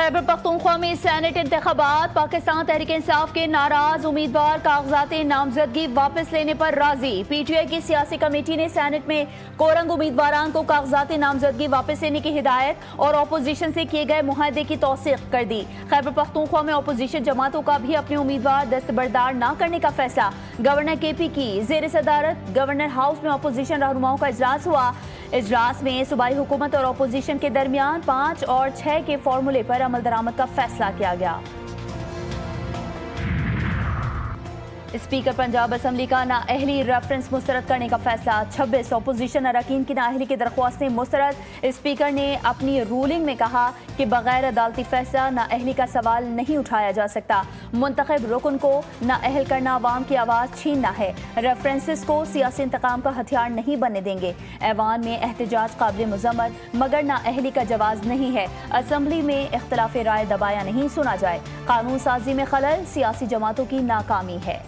खैबर पख्तूनख्वा में सैनेट इंतखाबात, पाकिस्तान तहरीक इंसाफ के नाराज उम्मीदवार कागजात नामजदगी वापस लेने पर राजी। पीटीआई की सियासी कमेटी ने सैनेट में कोरंग उम्मीदवारान को कागजात नामजदगी वापस लेने की हिदायत और अपोजिशन से किए गए मुआहदे की तौसीक कर दी। खैबर पख्तूनख्वा में अपोजिशन जमातों का भी अपने उम्मीदवार दस्तबरदार न करने का फैसला। गवर्नर केपी की जेर सदारत गवर्नर हाउस में अपोजिशन रहनुमाओं का इजलास हुआ। इजलास में सूबाई हुकूमत और अपोजिशन के दरमियान 5 और 6 के फॉर्मूले पर अमल दरामद का फैसला किया गया। स्पीकर पंजाब असम्बली का नाअहली रेफरेंस मुस्तरद करने का फैसला। 26 अपोजिशन अरकान की नाअहली की दरख्वास्तें मुस्तरद। स्पीकर ने अपनी रूलिंग में कहा कि बगैर अदालती फैसला नाअहली का सवाल नहीं उठाया जा सकता। मुंतखब रुकन को नाअहल करना अवाम की आवाज़ छीनना है। रेफरेंसेस को सियासी इंतकाम का हथियार नहीं बनने देंगे। ऐवान में एहतजाज काबिल मुजम्मत मगर नाअहली का जवाज़ नहीं है। असम्बली में इख्तलाफ राय दबाया नहीं सुना जाए। कानून साजी में खलल सियासी जमातों की नाकामी है।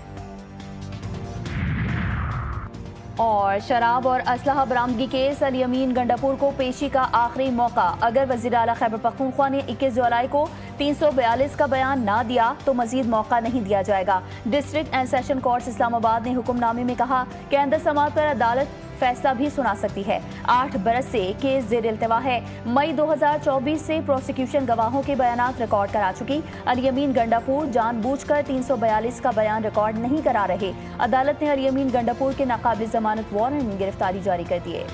और शराब और असलहा बरामदगी केस अली अमीन गंडापुर को पेशी का आखिरी मौका। अगर वज़ीर आला खैबर पख्तूनख्वा ने 21 जुलाई को 342 का बयान ना दिया तो मजीद मौका नहीं दिया जाएगा। District and session court Islamabad ने हुक्मनामे में कहा कि आइंदा समाअत पर अदालत फैसला भी सुना सकती है। 8 बरस से केस जेर इल्तवा है। मई 2024 से प्रोसिक्यूशन गवाहों के बयानात रिकॉर्ड करा चुकी। अली अमीन गंडापुर जानबूझकर 342 का बयान रिकॉर्ड नहीं करा रहे। अदालत ने अली अमीन गंडापुर के नाकाबिल जमानत वारंट में गिरफ्तारी जारी कर दी है।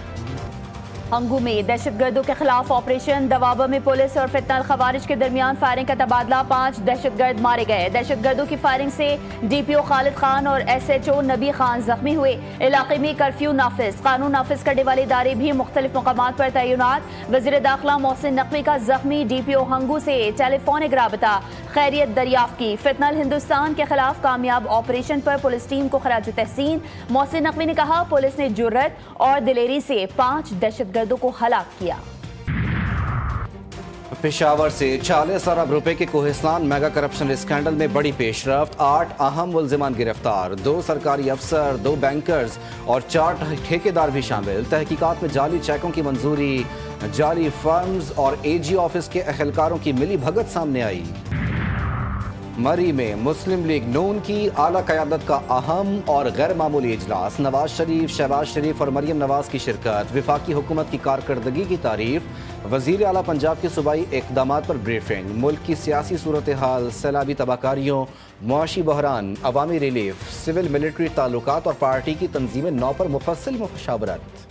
अंगू में दहशतगर्दों के खिलाफ ऑपरेशन। दवाबा में पुलिस और फितनल खवारिज के दरमियान फायरिंग का तबादला। 5 दहशतगर्द मारे गए। दहशतगर्दों की फायरिंग से डीपीओ खालिद खान और SHO नबी खान जख्मी हुए। इलाके में कर्फ्यू नाफिज। कानून नाफिज करने वाले इदारे भी मुख्तलिफ मकामात पर तैनात। वज़ीर दाखिला मोहसिन नकवी का जख्मी डीपीओ हंगू से टेलीफोनिक राबता। खैरियत दरियाफ्त की। फितनल हिंदुस्तान के खिलाफ कामयाब ऑपरेशन पर पुलिस टीम को खराज तहसीन। मोहसिन नकवी ने कहा पुलिस ने जुर्रत और दिलेरी से 5 दहशतगर्दों को हलाक किया। पेशावर से 40 अरब रुपए के कोहिस्तान मेगा करप्शन स्कैंडल में बड़ी पेशरफ्त। 8 अहम मुल्जिमान गिरफ्तार। 2 सरकारी अफसर, 2 बैंकर्स और 4 ठेकेदार भी शामिल। तहकीकात में जाली चेकों की मंजूरी, जाली फर्म्स और AG ऑफिस के अहलकारों की मिली भगत सामने आई। मरी में मुस्लिम लीग नून की आला क़यादत का अहम और गैर मामूली इजलास। नवाज शरीफ, शहबाज शरीफ और मरियम नवाज की शिरकत। विफाकी हुकूमत की कारकर्दगी की तारीफ। वज़ीर आला पंजाब के सूबाई इक़दामात पर ब्रीफिंग। मुल्क की सियासी सूरत हाल, सैलाबी तबाहकारियों, मुआशी बहरान, अवामी रिलीफ, सिविल मिलिट्री ताल्लुकात और पार्टी की तंजीम 9 पर मुफस्सिल मुशावरत।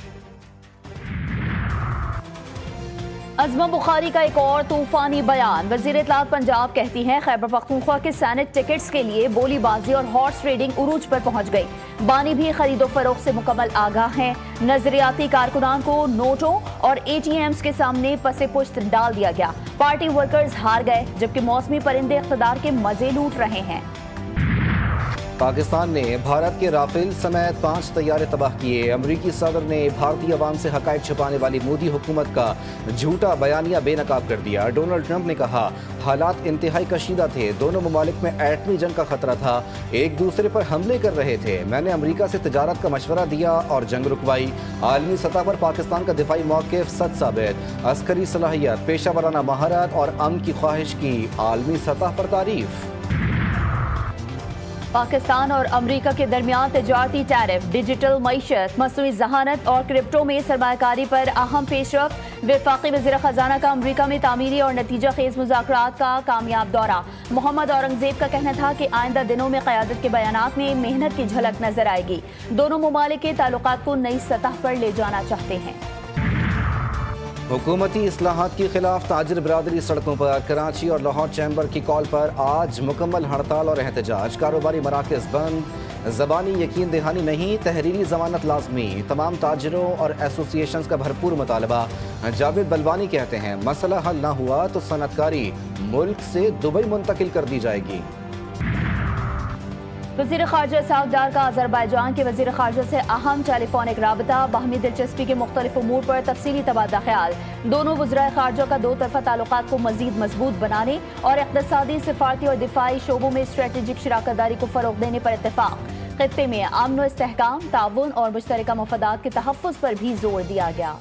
अज़मा बुखारी का एक और तूफानी बयान। वज़ीर इत्तलात पंजाब कहती हैं खैबर पख्तूनख्वा के सैनेट टिकट्स के लिए बोलीबाजी और हॉर्स ट्रेडिंग उरूज पर पहुंच गई। बानी भी खरीदो फरोख्त से मुकम्मल आगाह हैं। नजरियाती कारकुनान को नोटों और ATMs के सामने पसे पुश्त डाल दिया गया। पार्टी वर्कर्स हार गए जबकि मौसमी परिंदे इख्तिदार के मजे लूट रहे हैं। पाकिस्तान ने भारत के राफेल समेत 5 तैयारे तबाह किए। अमरीकी सदर ने भारतीय अवाम से हकायक छुपाने वाली मोदी हुकूमत का झूठा बयानिया बेनकाब कर दिया। डोनाल्ड ट्रंप ने कहा हालात इंतहाई कशीदा थे। दोनों ममालिक में एटमी जंग का खतरा था। एक दूसरे पर हमले कर रहे थे। मैंने अमरीका से तिजारत का मशवरा दिया और जंग रुकवाई। आलमी सतह पर पाकिस्तान का दिफाई मौक़िफ़ सच साबित। अस्करी सलाहियत, पेशा वराना महारत और अमन की ख्वाहिश की आलमी सतह पर तारीफ। पाकिस्तान और अमरीका के दरमियान तिजारती टैरिफ, डिजिटल मईशत, मसनूई जहानत और क्रिप्टो में सरमायाकारी पर अहम पेशरफ्त। वफाकी वज़ीर ख़जाना का अमरीका में तामीरी और नतीजा खेज मुज़ाकरात का कामयाब दौरा। मोहम्मद औरंगज़ेब का कहना था कि आइंदा दिनों में क़यादत के बयानात में मेहनत की झलक नजर आएगी। दोनों ममालिक के ताल्लुकात को नई सतह पर ले जाना चाहते हैं। हुकूमती इस्लाहात के खिलाफ ताजिर बरादरी सड़कों पर। कराची और लाहौर चैम्बर की कॉल पर आज मुकम्मल हड़ताल और एहतजाज। कारोबारी मराकज़ बंद। ज़बानी यकीन दहानी नहीं, तहरीरी ज़मानत लाजमी। तमाम ताजिरों और एसोसिएशंस का भरपूर मुतालबा। जावेद बलवानी कहते हैं मसला हल ना हुआ तो सनतकारी मुल्क से दुबई मुंतकिल कर दी जाएगी। वज़ीर ख़ारजा इसहाक़ डार का अज़रबैजान के वज़ीर ख़ारजा से अहम टेलीफोनिक राबता। बाहमी दिलचस्पी के मुख्तलिफ उमूर पर तफसीली तबादला ख्याल। दोनों वज़राए ख़ारजा का 2 तरफ़ा ताल्लुकात को मज़ीद मजबूत बनाने और इक़्तिसादी, सिफारती और दिफाई शोबों में स्ट्रेटेजिक शराकतदारी को फ़रोग़ देने पर इत्तेफ़ाक़। ख़ित्ते में अमन व इस्तेहकाम, ताउन और मुश्तरका मफादात के तहफ़्फ़ुज़ पर भी जोर दिया गया।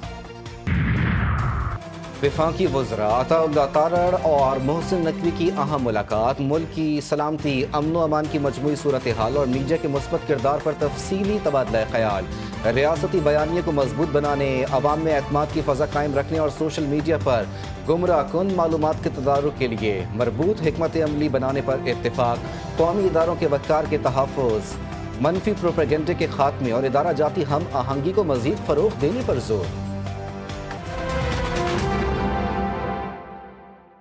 वफाकी वज़रा अताउल्लाह तारड़ और मोहसिन नकवी की अहम मुलाकात मुल्क की सलामती, अमन अमान की मजमूई सूरत हाल और मीडिया के मुस्बत किरदार पर तफसीली तबादला ख्याल, रियासती बयानिए को मजबूत बनाने, अवाम में एतमाद की फ़ज़ा कायम रखने और सोशल मीडिया पर गुमराह कुन मालूमात के तदारुक के लिए मरबूत हिकमत अमली बनाने पर इत्तेफाक, कौमी इदारों के वक़ार के तहफ़्फ़ुज़, मनफी प्रोपेगेंडे के खात्मे और इदारा जाती हम आहंगी को मज़ीद फ़रोग़ देने पर जोर।